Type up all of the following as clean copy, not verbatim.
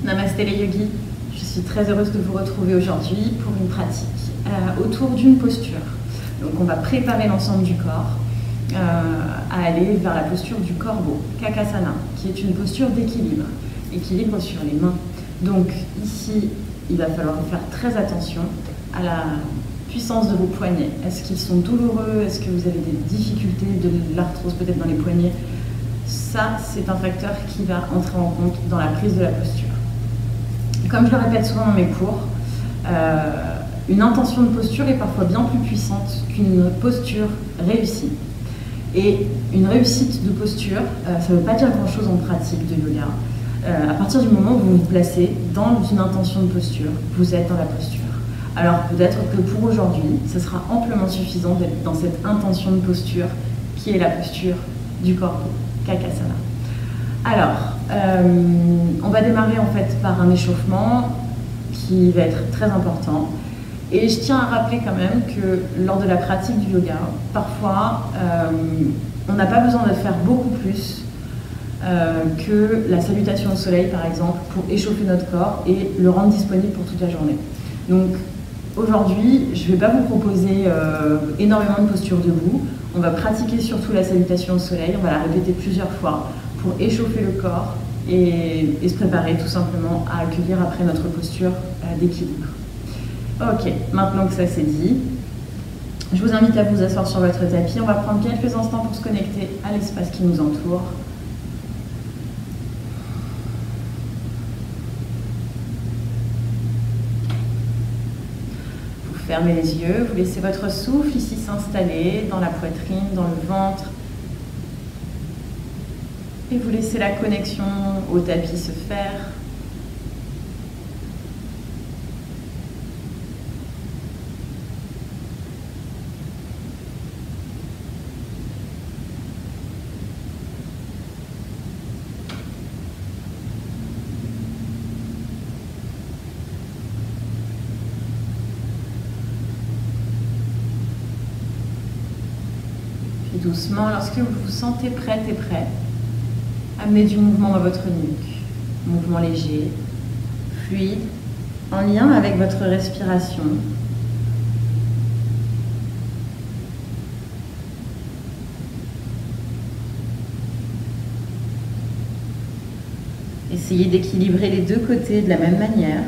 Namasté les yogis, je suis très heureuse de vous retrouver aujourd'hui pour une pratique autour d'une posture. Donc on va préparer l'ensemble du corps à aller vers la posture du corbeau, Kakasana, qui est une posture d'équilibre, équilibre sur les mains. Donc ici, il va falloir faire très attention à la puissance de vos poignets. Est-ce qu'ils sont douloureux? Est-ce que vous avez des difficultés, de l'arthrose peut-être dans les poignets? Ça, c'est un facteur qui va entrer en compte dans la prise de la posture. Comme je le répète souvent dans mes cours, une intention de posture est parfois bien plus puissante qu'une posture réussie. Et une réussite de posture, ça ne veut pas dire grand-chose en pratique de yoga. À partir du moment où vous vous placez dans une intention de posture, vous êtes dans la posture. Alors peut-être que pour aujourd'hui, ce sera amplement suffisant d'être dans cette intention de posture qui est la posture du corbeau, Kakasana. Alors, on va démarrer en fait par un échauffement qui va être très important. Et je tiens à rappeler quand même que lors de la pratique du yoga, parfois, on n'a pas besoin de faire beaucoup plus que la salutation au soleil, par exemple, pour échauffer notre corps et le rendre disponible pour toute la journée. Donc, aujourd'hui, je ne vais pas vous proposer énormément de postures debout. On va pratiquer surtout la salutation au soleil, on va la répéter plusieurs fois pour échauffer le corps et se préparer tout simplement à accueillir après notre posture d'équilibre. Ok, maintenant que ça c'est dit, je vous invite à vous asseoir sur votre tapis. On va prendre quelques instants pour se connecter à l'espace qui nous entoure. Vous fermez les yeux, vous laissez votre souffle ici s'installer dans la poitrine, dans le ventre. Et vous laissez la connexion au tapis se faire. Puis doucement, lorsque vous vous sentez prête et prêt, amenez du mouvement dans votre nuque, mouvement léger, fluide, en lien avec votre respiration. Essayez d'équilibrer les deux côtés de la même manière.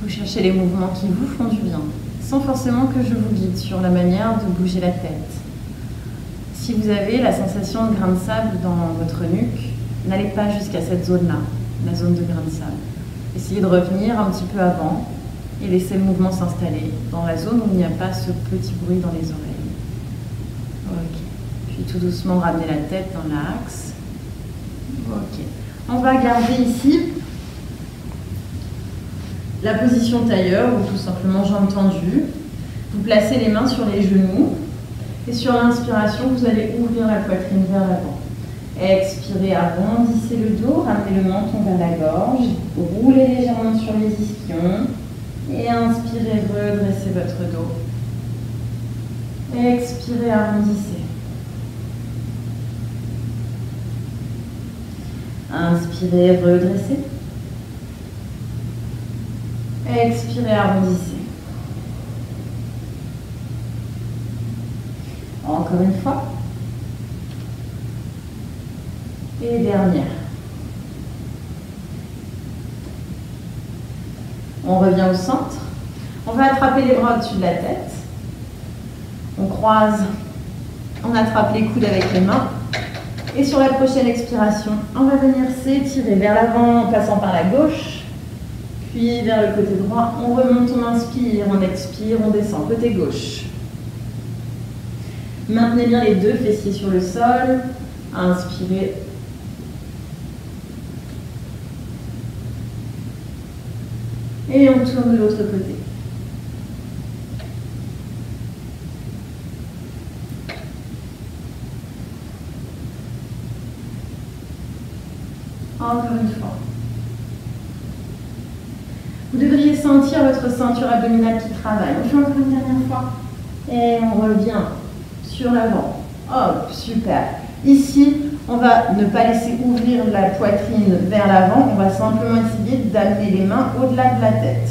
Vous cherchez les mouvements qui vous font du bien, sans forcément que je vous guide sur la manière de bouger la tête. Si vous avez la sensation de grain de sable dans votre nuque, n'allez pas jusqu'à cette zone-là, la zone de grain de sable. Essayez de revenir un petit peu avant et laisser le mouvement s'installer dans la zone où il n'y a pas ce petit bruit dans les oreilles. Ok. Puis tout doucement ramener la tête dans l'axe. Ok. On va garder ici la position tailleur ou tout simplement jambes tendues. Vous placez les mains sur les genoux et sur l'inspiration, vous allez ouvrir la poitrine vers l'avant. Expirez, arrondissez le dos, ramenez le menton vers la gorge, roulez légèrement sur les ischions et inspirez, redressez votre dos. Expirez, arrondissez. Inspirez, redressez. Expirez, arrondissez. Encore une fois. Et dernière. On revient au centre. On va attraper les bras au-dessus de la tête. On croise. On attrape les coudes avec les mains. Et sur la prochaine expiration, on va venir s'étirer vers l'avant en passant par la gauche. Puis vers le côté droit, on remonte, on inspire, on expire, on descend côté gauche. Maintenez bien les deux fessiers sur le sol. Inspirez. Et on tourne de l'autre côté. encore une fois. Vous devriez sentir votre ceinture abdominale qui travaille. On fait encore une dernière fois. Et on revient sur l'avant. Hop, super. Ici, on va ne pas laisser ouvrir la poitrine vers l'avant. On va simplement essayer d'amener les mains au-delà de la tête.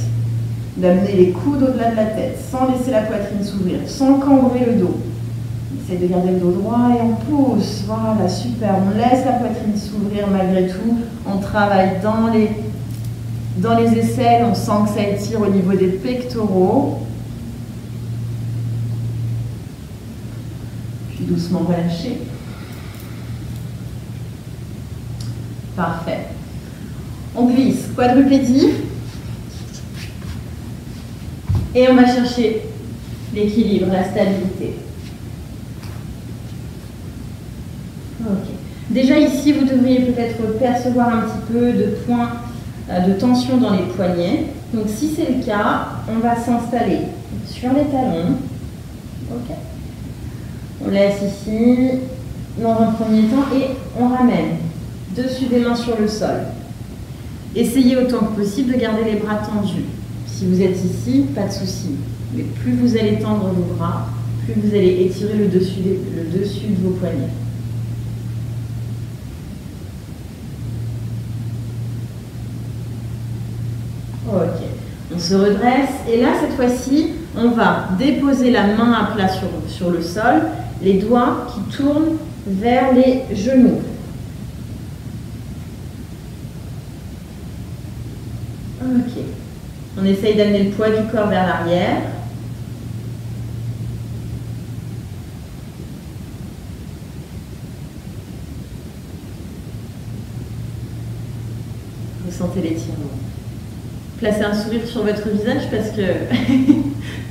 D'amener les coudes au-delà de la tête, sans laisser la poitrine s'ouvrir, sans cambrer le dos. Essayez de garder le dos droit et on pousse. Voilà, super. On laisse la poitrine s'ouvrir malgré tout. On travaille dans les aisselles. On sent que ça étire au niveau des pectoraux. Puis doucement relâcher. Parfait. On glisse, quadrupédie. Et on va chercher l'équilibre, la stabilité. Ok. Déjà ici, vous devriez peut-être percevoir un petit peu de points de tension dans les poignets. Donc si c'est le cas, on va s'installer sur les talons. Ok. On laisse ici dans un premier temps et on ramène dessus des mains sur le sol. Essayez autant que possible de garder les bras tendus. Si vous êtes ici, pas de souci. Mais plus vous allez tendre vos bras, plus vous allez étirer le dessus de vos poignets. Ok. On se redresse et là, cette fois-ci, on va déposer la main à plat sur le sol, les doigts qui tournent vers les genoux. Ok. On essaye d'amener le poids du corps vers l'arrière. Ressentez l'étirement. Placez un sourire sur votre visage parce que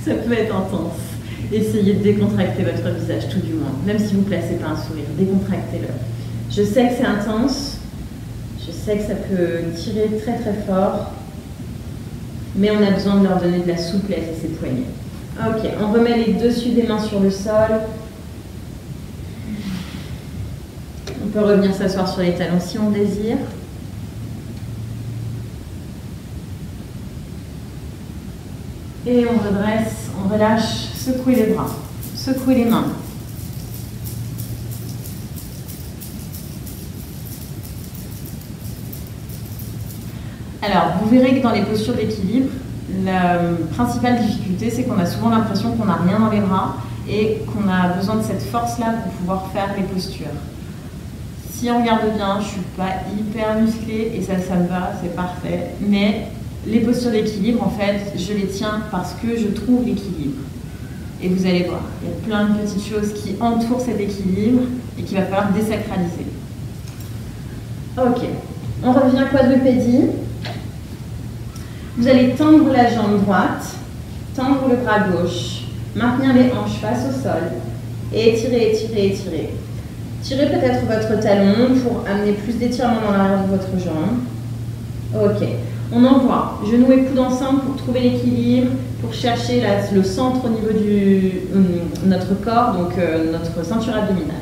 ça peut être intense. Essayez de décontracter votre visage, tout du moins. Même si vous ne placez pas un sourire, décontractez-le. Je sais que c'est intense. Je sais que ça peut tirer très très fort. Mais on a besoin de leur donner de la souplesse à ces poignets. Ok, on remet les dessus des mains sur le sol. On peut revenir s'asseoir sur les talons si on désire. Et on redresse, on relâche, secouez les bras, secouez les mains. Alors, vous verrez que dans les postures d'équilibre, la principale difficulté, c'est qu'on a souvent l'impression qu'on n'a rien dans les bras et qu'on a besoin de cette force-là pour pouvoir faire les postures. Si on regarde bien, je ne suis pas hyper musclée et ça me va, c'est parfait. Mais les postures d'équilibre, en fait, je les tiens parce que je trouve l'équilibre. Et vous allez voir, il y a plein de petites choses qui entourent cet équilibre et qu'il va falloir désacraliser. Ok, on revient quadrupédie. Vous allez tendre la jambe droite, tendre le bras gauche, maintenir les hanches face au sol et étirer, étirer, étirer. Tirez peut-être votre talon pour amener plus d'étirement dans l'arrière de votre jambe. Ok, on envoie genoux et coudes ensemble pour trouver l'équilibre, pour chercher le centre au niveau de notre corps, donc notre ceinture abdominale.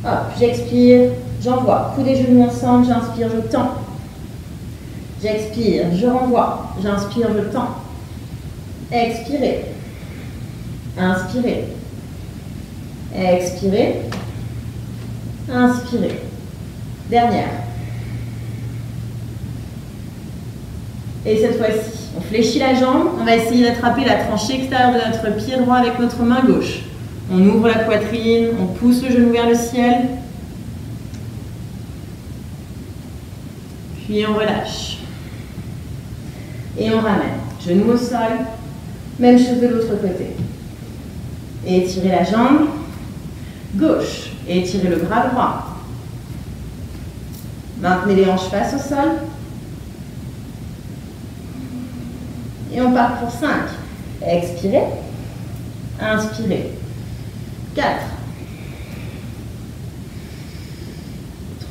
Hop, j'expire, j'envoie, coudes et genoux ensemble, j'inspire, je tends. J'expire, je renvoie, j'inspire, je tends. Expirez. Inspirez. Expirez. Inspirez. Dernière. Et cette fois-ci, on fléchit la jambe. On va essayer d'attraper la tranchée extérieure de notre pied droit avec notre main gauche. On ouvre la poitrine, on pousse le genou vers le ciel. Puis on relâche. Et on ramène. Genou au sol. Même chose de l'autre côté. Et étirez la jambe gauche. Et étirez le bras droit. Maintenez les hanches face au sol. Et on part pour 5. Expirez. Inspirez. 4.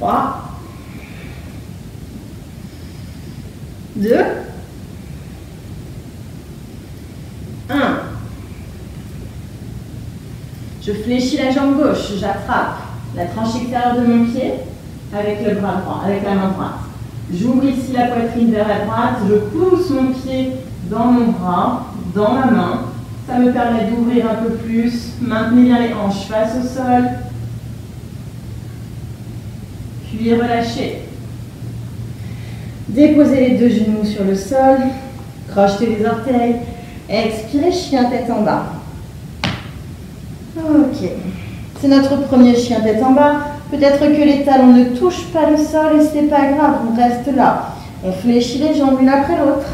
3. 2. 1. Je fléchis la jambe gauche, j'attrape la tranche extérieure de mon pied avec le bras droit, avec la main droite. J'ouvre ici la poitrine vers la droite, je pousse mon pied dans mon bras, dans ma main. Ça me permet d'ouvrir un peu plus. Maintenez bien les hanches face au sol. Puis relâchez. Déposez les deux genoux sur le sol. Crochetez les orteils. Expirez, chien tête en bas. Ok. C'est notre premier chien tête en bas. Peut-être que les talons ne touchent pas le sol et ce n'est pas grave, on reste là. On fléchit les jambes l'une après l'autre.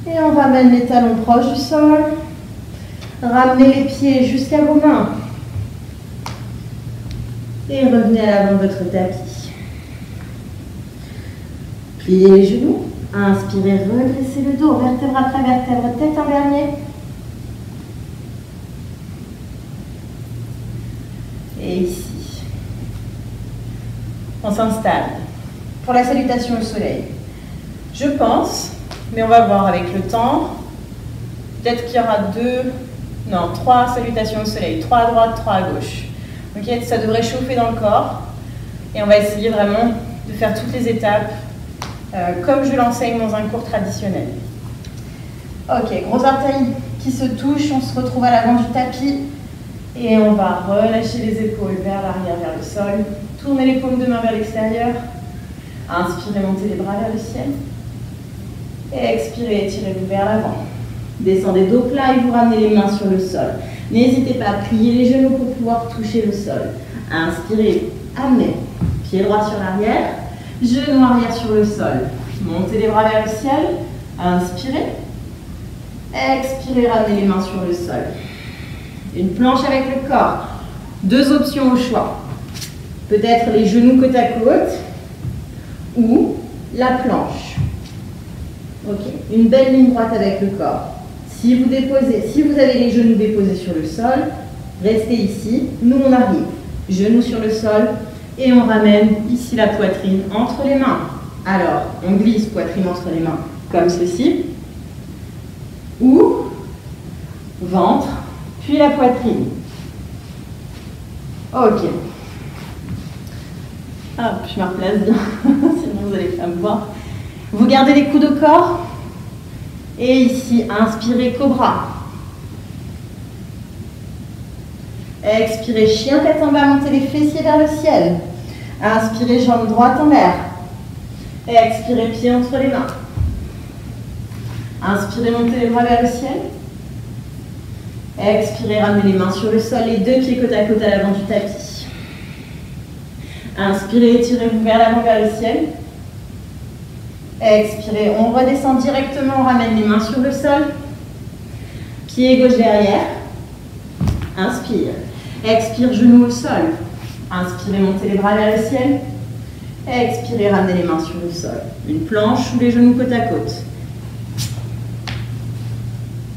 Et on ramène les talons proches du sol. Ramenez les pieds jusqu'à vos mains. Et revenez à l'avant de votre tapis. Pliez les genoux. Inspirez, redressez le dos, vertèbre après vertèbre, tête en dernier. Et ici. On s'installe pour la salutation au soleil. Je pense, mais on va voir avec le temps, peut-être qu'il y aura trois salutations au soleil, 3 à droite, 3 à gauche. Ok, ça devrait chauffer dans le corps. Et on va essayer vraiment de faire toutes les étapes comme je l'enseigne dans un cours traditionnel. Ok, gros orteils qui se touchent, on se retrouve à l'avant du tapis et on va relâcher les épaules vers l'arrière, vers le sol. Tournez les paumes de main vers l'extérieur. Inspirez, montez les bras vers le ciel. Et expirez, étirez-vous vers l'avant. Descendez dos plat et vous ramenez les mains sur le sol. N'hésitez pas à plier les genoux pour pouvoir toucher le sol. Inspirez, amenez, pied droit sur l'arrière. Genou arrière sur le sol. Montez les bras vers le ciel. Inspirez. Expirez, ramenez les mains sur le sol. Une planche avec le corps. 2 options au choix. Peut-être les genoux côte à côte ou la planche. Ok. Une belle ligne droite avec le corps. Si vous avez les genoux déposés sur le sol, restez ici. Nous, on arrive. Genoux sur le sol. Et on ramène ici la poitrine entre les mains. Alors, on glisse poitrine entre les mains, comme ceci. Ou ventre, puis la poitrine. Ok. Hop, je me replace bien, sinon vous n'allez pas me voir. Vous gardez les coudes au corps. Et ici, inspirez, cobra. Expirez, chien tête en bas, montez les fessiers vers le ciel. Inspirez, jambe droite en l'air. Expirez, pied entre les mains. Inspirez, montez les bras vers le ciel. Expirez, ramenez les mains sur le sol, les 2 pieds côte à côte à l'avant du tapis. Inspirez, étirez-vous vers l'avant, vers le ciel. Expirez, on redescend directement, on ramène les mains sur le sol. Pied gauche derrière. Inspire. Expire, genoux au sol. Inspirez, montez les bras vers le ciel. Expirez, ramenez les mains sur le sol. Une planche ou les genoux côte à côte.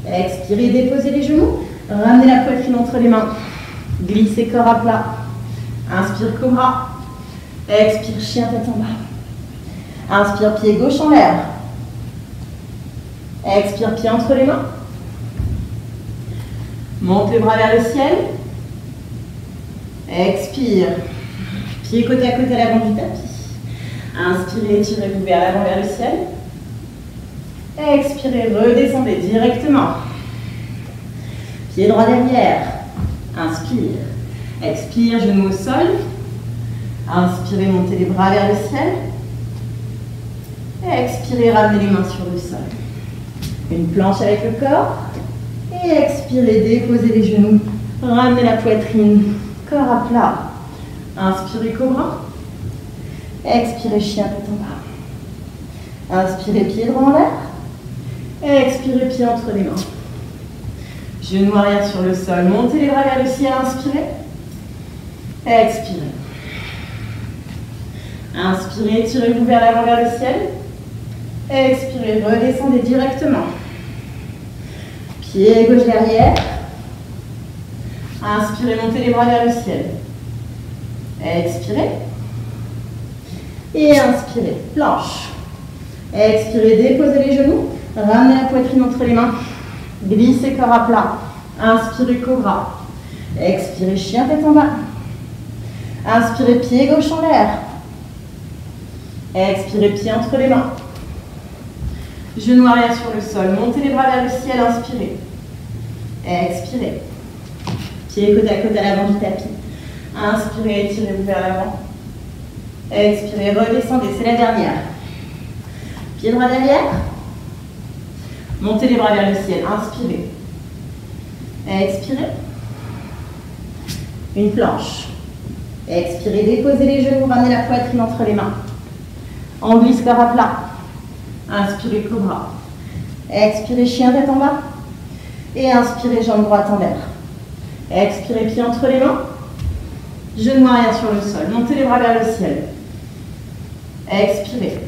Expirez, déposez les genoux. Ramenez la poitrine entre les mains. Glissez corps à plat. Inspire, cobra. Expire, chien tête en bas. Inspire, pied gauche en l'air. Expire, pied entre les mains. Monte les bras vers le ciel. Expire. Pied côte à côte à l'avant du tapis. Inspirez, étirez-vous vers l'avant, vers le ciel. Expirez, redescendez directement. Pied droit derrière. Inspire. Expire, genou au sol. Inspirez, montez les bras vers le ciel. Expirez, ramenez les mains sur le sol. Une planche avec le corps. Et expirez, déposez les genoux. Ramenez la poitrine, corps à plat. Inspirez, cobra. Expirez, chien tête en bas. Inspirez, pied droit en l'air. Expirez, pied entre les mains. Genoux arrière sur le sol. Montez les bras vers le ciel. Inspirez. Expirez. Inspirez, tirez-vous vers l'avant, vers le ciel. Expirez, redescendez directement. Pied gauche derrière. Inspirez, montez les bras vers le ciel. Expirez. Et inspirez, planche. Expirez, déposez les genoux. Ramenez la poitrine entre les mains. Glissez corps à plat. Inspirez cobra. Expirez chien tête en bas. Inspirez pied gauche en l'air. Expirez pied entre les mains. Genou arrière sur le sol. Montez les bras vers le ciel. Inspirez. Expirez. Pieds côte à côte à l'avant du tapis. Inspirez, étirez-vous vers l'avant. Expirez, redescendez. C'est la dernière. Pied droit derrière. Montez les bras vers le ciel. Inspirez. Expirez. Une planche. Expirez, déposez les genoux, ramenez la poitrine entre les mains. On glisse corps à plat. Inspirez, cobra. Expirez, chien tête en bas. Et inspirez, jambe droite en l'air. Expirez, pied entre les mains. Genou arrière sur le sol. Montez les bras vers le ciel. Expirez.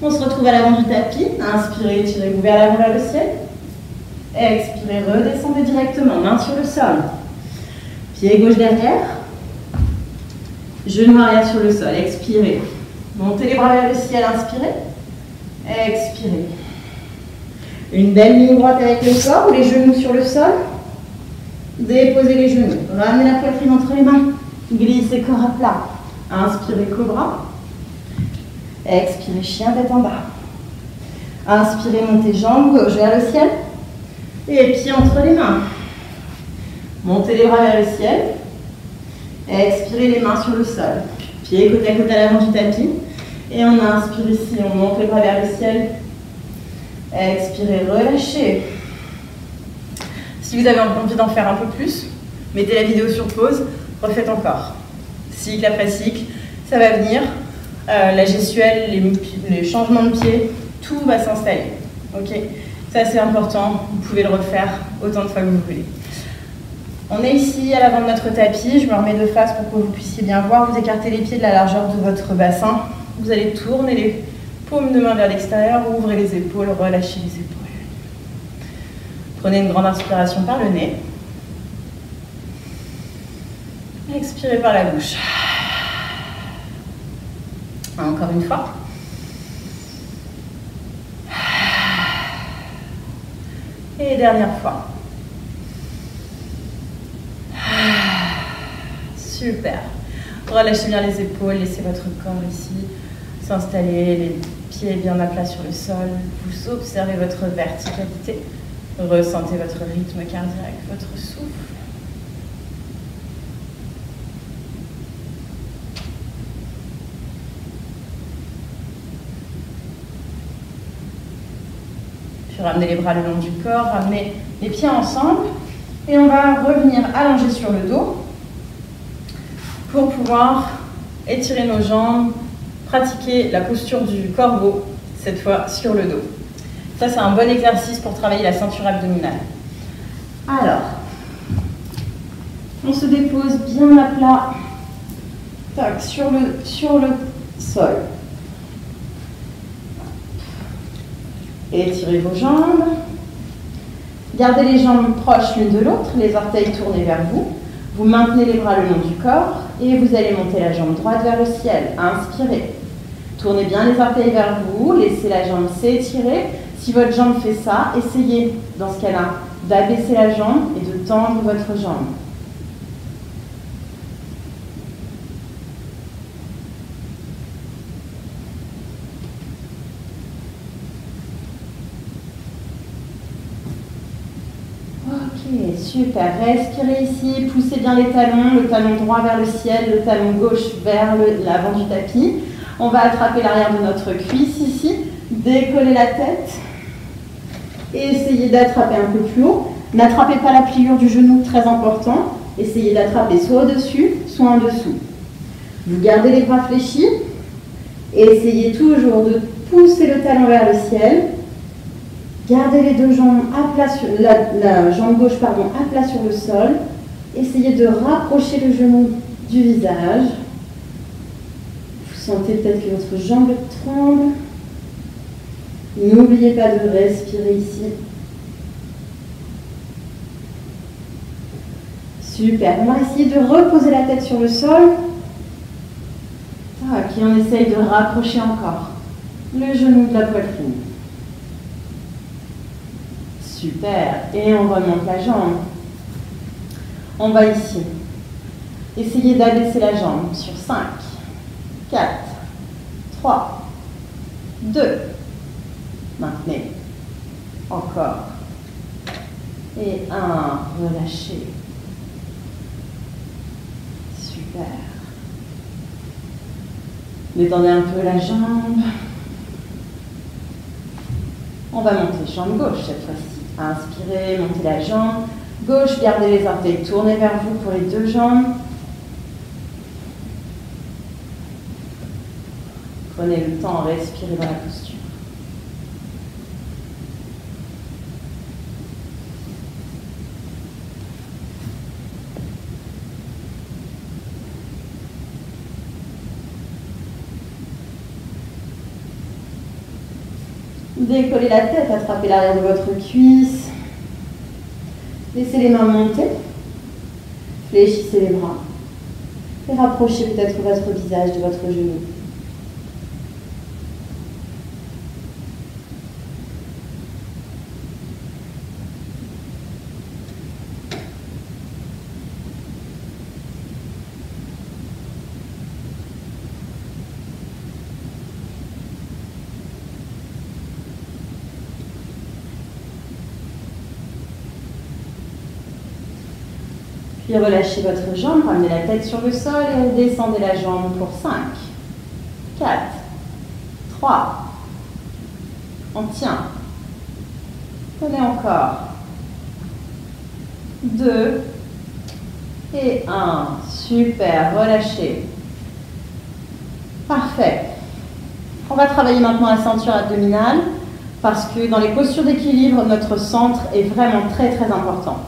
On se retrouve à l'avant du tapis. Inspirez, tirez-vous vers l'avant vers le ciel. Expirez, redescendez directement. Main sur le sol. Pied gauche derrière. Genou arrière sur le sol. Expirez. Montez les bras vers le ciel. Inspirez. Expirez. Une belle ligne droite avec le corps ou les genoux sur le sol. Déposez les genoux. Ramenez la poitrine entre les mains. Glissez corps à plat. Inspirez, cobra. Expirez, chien tête en bas. Inspirez, montez jambe gauche vers le ciel. Et pieds entre les mains. Montez les bras vers le ciel. Expirez les mains sur le sol. Pieds côte à côte à l'avant du tapis. Et on inspire ici, on monte les bras vers le ciel. Expirez, relâchez. Si vous avez envie d'en faire un peu plus, mettez la vidéo sur pause, refaites encore. Cycle après cycle, ça va venir. La gestuelle, les changements de pied, tout va s'installer. Ok, ça c'est important, vous pouvez le refaire autant de fois que vous voulez. On est ici à l'avant de notre tapis, je me remets de face pour que vous puissiez bien voir. Vous écartez les pieds de la largeur de votre bassin. Vous allez tourner les paumes de main vers l'extérieur, ouvrez les épaules, relâchez les épaules. Prenez une grande inspiration par le nez. Expirez par la bouche. Encore une fois. Et dernière fois. Super. Relâchez bien les épaules, laissez votre corps ici s'installer, les pieds bien à plat sur le sol. Vous observez votre verticalité. Ressentez votre rythme cardiaque, votre souffle. Puis ramenez les bras le long du corps, ramenez les pieds ensemble. Et on va revenir allongé sur le dos pour pouvoir étirer nos jambes, pratiquer la posture du corbeau, cette fois sur le dos. Ça, c'est un bon exercice pour travailler la ceinture abdominale. Alors, on se dépose bien à plat, tac, sur le sol. Étirez vos jambes. Gardez les jambes proches l'une de l'autre, les orteils tournés vers vous. Vous maintenez les bras le long du corps et vous allez monter la jambe droite vers le ciel. Inspirez. Tournez bien les orteils vers vous, laissez la jambe s'étirer. Si votre jambe fait ça, essayez dans ce cas-là d'abaisser la jambe et de tendre votre jambe. Ok, super. Respirez ici, poussez bien les talons, le talon droit vers le ciel, le talon gauche vers l'avant du tapis. On va attraper l'arrière de notre cuisse ici, décoller la tête et essayez d'attraper un peu plus haut. N'attrapez pas la pliure du genou, très important. Essayez d'attraper soit au-dessus, soit en dessous. Vous gardez les bras fléchis et essayez toujours de pousser le talon vers le ciel. Gardez les deux jambes à plat sur la jambe gauche à plat sur le sol. Essayez de rapprocher le genou du visage. Vous sentez peut-être que votre jambe tremble. N'oubliez pas de respirer ici. Super. On va essayer de reposer la tête sur le sol. Et on essaye de rapprocher encore le genou de la poitrine. Super. Et on remonte la jambe. On va ici. Essayez d'abaisser la jambe sur 5, 4, 3, 2. Maintenez. Encore. Et 1. Relâchez. Super. Détendez un peu la jambe. On va monter jambe gauche cette fois-ci. Inspirez, montez la jambe. Gauche, gardez les orteils tournés vers vous pour les deux jambes. Prenez le temps, respirez dans la posture. Décollez la tête, attrapez l'arrière de votre cuisse. Laissez les mains monter. Fléchissez les bras. Et rapprochez peut-être votre visage de votre genou. Puis relâchez votre jambe, ramenez la tête sur le sol et descendez la jambe pour 5, 4, 3. On tient. Prenez encore. 2 et 1. Super, relâchez. Parfait. On va travailler maintenant la ceinture abdominale parce que dans les postures d'équilibre, notre centre est vraiment très très important.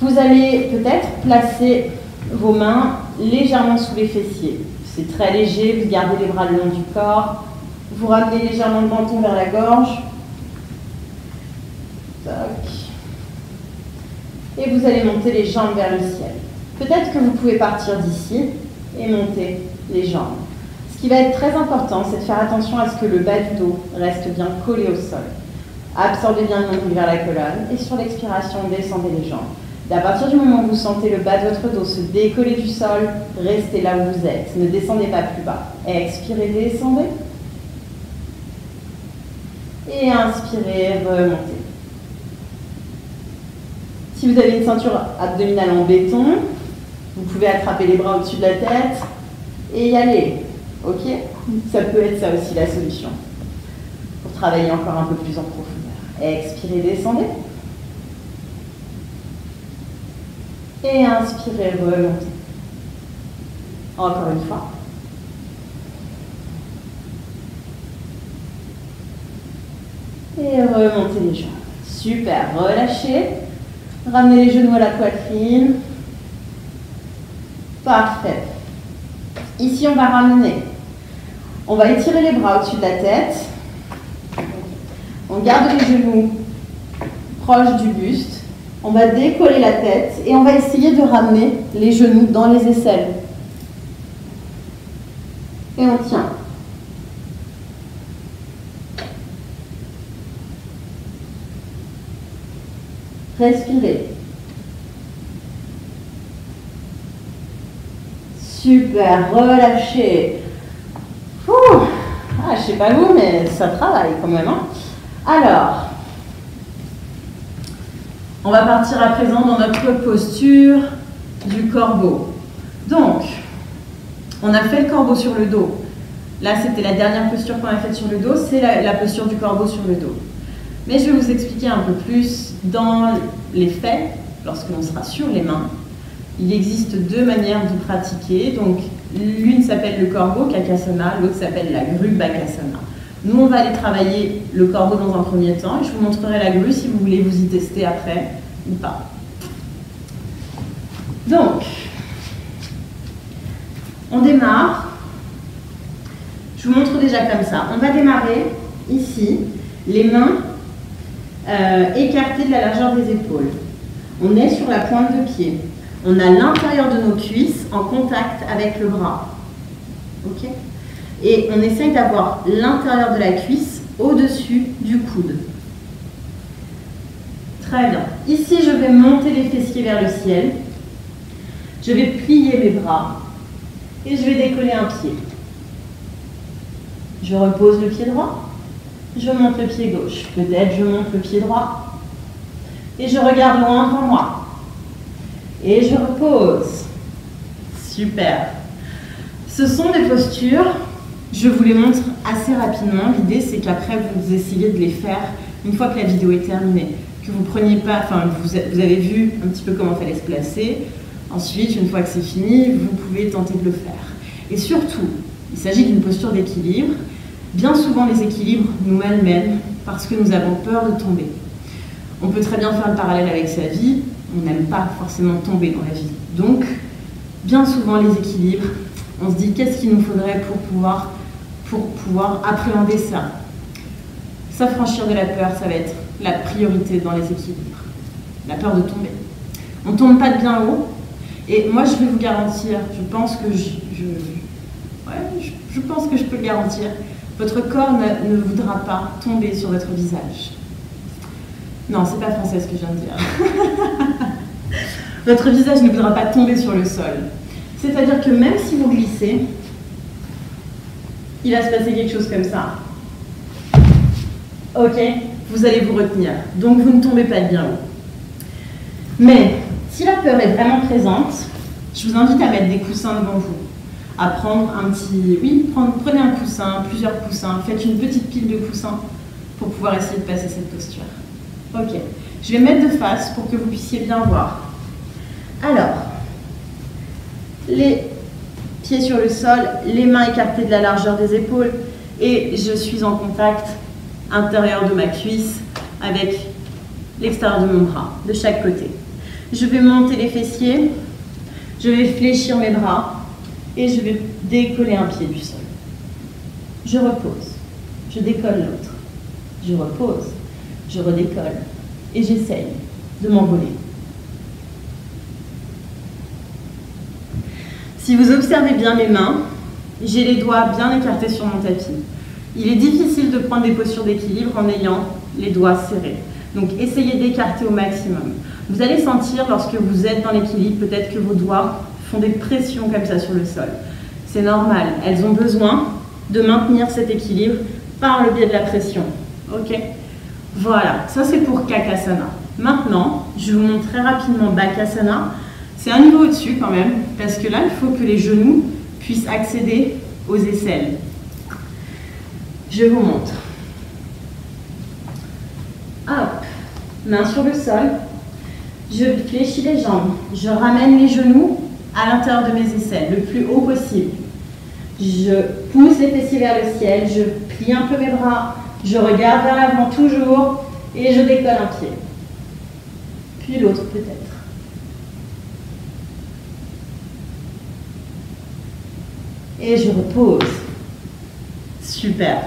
Vous allez peut-être placer vos mains légèrement sous les fessiers. C'est très léger, vous gardez les bras le long du corps. Vous ramenez légèrement le menton vers la gorge. Toc. Et vous allez monter les jambes vers le ciel. Peut-être que vous pouvez partir d'ici et monter les jambes. Ce qui va être très important, c'est de faire attention à ce que le bas du dos reste bien collé au sol. Absorbez bien le nombril vers la colonne et sur l'expiration, descendez les jambes. Et à partir du moment où vous sentez le bas de votre dos se décoller du sol, restez là où vous êtes. Ne descendez pas plus bas. Expirez, descendez. Et inspirez, remontez. Si vous avez une ceinture abdominale en béton, vous pouvez attraper les bras au-dessus de la tête et y aller. Ok? Ça peut être ça aussi la solution. Pour travailler encore un peu plus en profondeur. Expirez, descendez. Et inspirez, remontez. Encore une fois. Et remontez les jambes. Super, relâchez. Ramenez les genoux à la poitrine. Parfait. Ici, on va ramener. On va étirer les bras au-dessus de la tête. On garde les genoux proches du buste. On va décoller la tête et on va essayer de ramener les genoux dans les aisselles. Et on tient. Respirez. Super, relâchez. Ah, je sais pas vous, mais ça travaille quand même. Hein. Alors, on va partir à présent dans notre posture du corbeau. Donc, on a fait le corbeau sur le dos. Là, c'était la dernière posture qu'on a faite sur le dos, c'est la posture du corbeau sur le dos. Mais je vais vous expliquer un peu plus dans les faits, lorsque l'on sera sur les mains. Il existe deux manières de pratiquer. Donc, l'une s'appelle le corbeau, Kakasana, l'autre s'appelle la grue, Bakasana. Nous, on va aller travailler le corbeau dans un premier temps et je vous montrerai la grue si vous voulez vous y tester après ou pas. Donc, on démarre. Je vous montre déjà comme ça. On va démarrer ici, les mains écartées de la largeur des épaules. On est sur la pointe de pied. On a l'intérieur de nos cuisses en contact avec le bras. Ok ? Et on essaye d'avoir l'intérieur de la cuisse au-dessus du coude. Très bien. Ici, je vais monter les fessiers vers le ciel. Je vais plier mes bras et je vais décoller un pied. Je repose le pied droit. Je monte le pied gauche. Peut-être je monte le pied droit. Et je regarde loin devant moi. Et je repose. Super. Ce sont des postures, je vous les montre assez rapidement. L'idée, c'est qu'après, vous essayez de les faire une fois que la vidéo est terminée. Que vous preniez pas, enfin, vous avez vu un petit peu comment il fallait se placer. Ensuite, une fois que c'est fini, vous pouvez tenter de le faire. Et surtout, il s'agit d'une posture d'équilibre. Bien souvent, les équilibres nous malmènent parce que nous avons peur de tomber. On peut très bien faire le parallèle avec sa vie. On n'aime pas forcément tomber dans la vie. Donc, bien souvent, les équilibres, on se dit qu'est-ce qu'il nous faudrait pour pouvoir appréhender ça. S'affranchir de la peur, ça va être la priorité dans les équilibres. La peur de tomber. On ne tombe pas de bien haut. Et moi, je vais vous garantir, je pense que je pense que je peux le garantir, votre corps ne voudra pas tomber sur votre visage. Non, c'est pas français ce que je viens de dire. Votre visage ne voudra pas tomber sur le sol. C'est-à-dire que même si vous glissez, il va se passer quelque chose comme ça. Ok, vous allez vous retenir. Donc vous ne tombez pas de bien haut. Mais si la peur est vraiment présente, je vous invite à mettre des coussins devant vous. À prendre un petit... Oui, prenez un coussin, plusieurs coussins. Faites une petite pile de coussins pour pouvoir essayer de passer cette posture. Ok, je vais mettre de face pour que vous puissiez bien voir. Alors, les pieds sur le sol, les mains écartées de la largeur des épaules et je suis en contact intérieur de ma cuisse avec l'extérieur de mon bras, de chaque côté. Je vais monter les fessiers, je vais fléchir mes bras et je vais décoller un pied du sol. Je repose, je décolle l'autre, je repose, je redécolle et j'essaye de m'envoler. Si vous observez bien mes mains, j'ai les doigts bien écartés sur mon tapis. Il est difficile de prendre des postures d'équilibre en ayant les doigts serrés. Donc essayez d'écarter au maximum. Vous allez sentir lorsque vous êtes dans l'équilibre, peut-être que vos doigts font des pressions comme ça sur le sol. C'est normal, elles ont besoin de maintenir cet équilibre par le biais de la pression. Ok? Voilà, ça c'est pour Kakasana. Maintenant, je vous montre très rapidement Bakasana. C'est un niveau au-dessus quand même, parce que là, il faut que les genoux puissent accéder aux aisselles. Je vous montre. Hop, main sur le sol. Je fléchis les jambes. Je ramène les genoux à l'intérieur de mes aisselles, le plus haut possible. Je pousse les fessiers vers le ciel, je plie un peu mes bras, je regarde vers l'avant toujours et je décolle un pied. Puis l'autre peut-être. Et je repose. Super.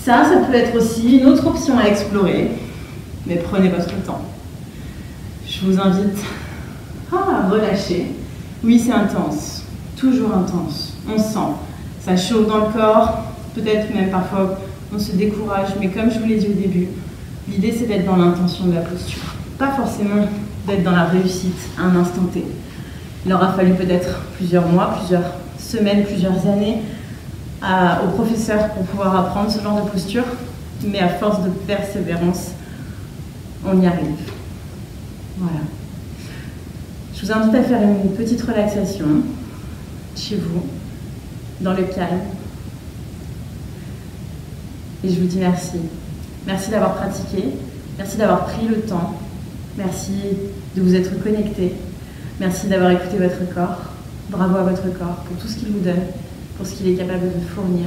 Ça peut être aussi une autre option à explorer, mais prenez votre temps. Je vous invite à relâcher. Oui, c'est intense, toujours intense. On sent, ça chauffe dans le corps, peut-être même parfois on se décourage, mais comme je vous l'ai dit au début, l'idée c'est d'être dans l'intention de la posture, pas forcément d'être dans la réussite à un instant T. Il aura fallu peut-être plusieurs mois, plusieurs semaines, plusieurs années au professeur pour pouvoir apprendre ce genre de posture, mais à force de persévérance, on y arrive. Voilà. Je vous invite à faire une petite relaxation chez vous, dans le calme. Et je vous dis merci. Merci d'avoir pratiqué, merci d'avoir pris le temps, merci de vous être connecté, merci d'avoir écouté votre corps. Bravo à votre corps pour tout ce qu'il vous donne, pour ce qu'il est capable de fournir.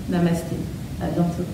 Namasté. À bientôt.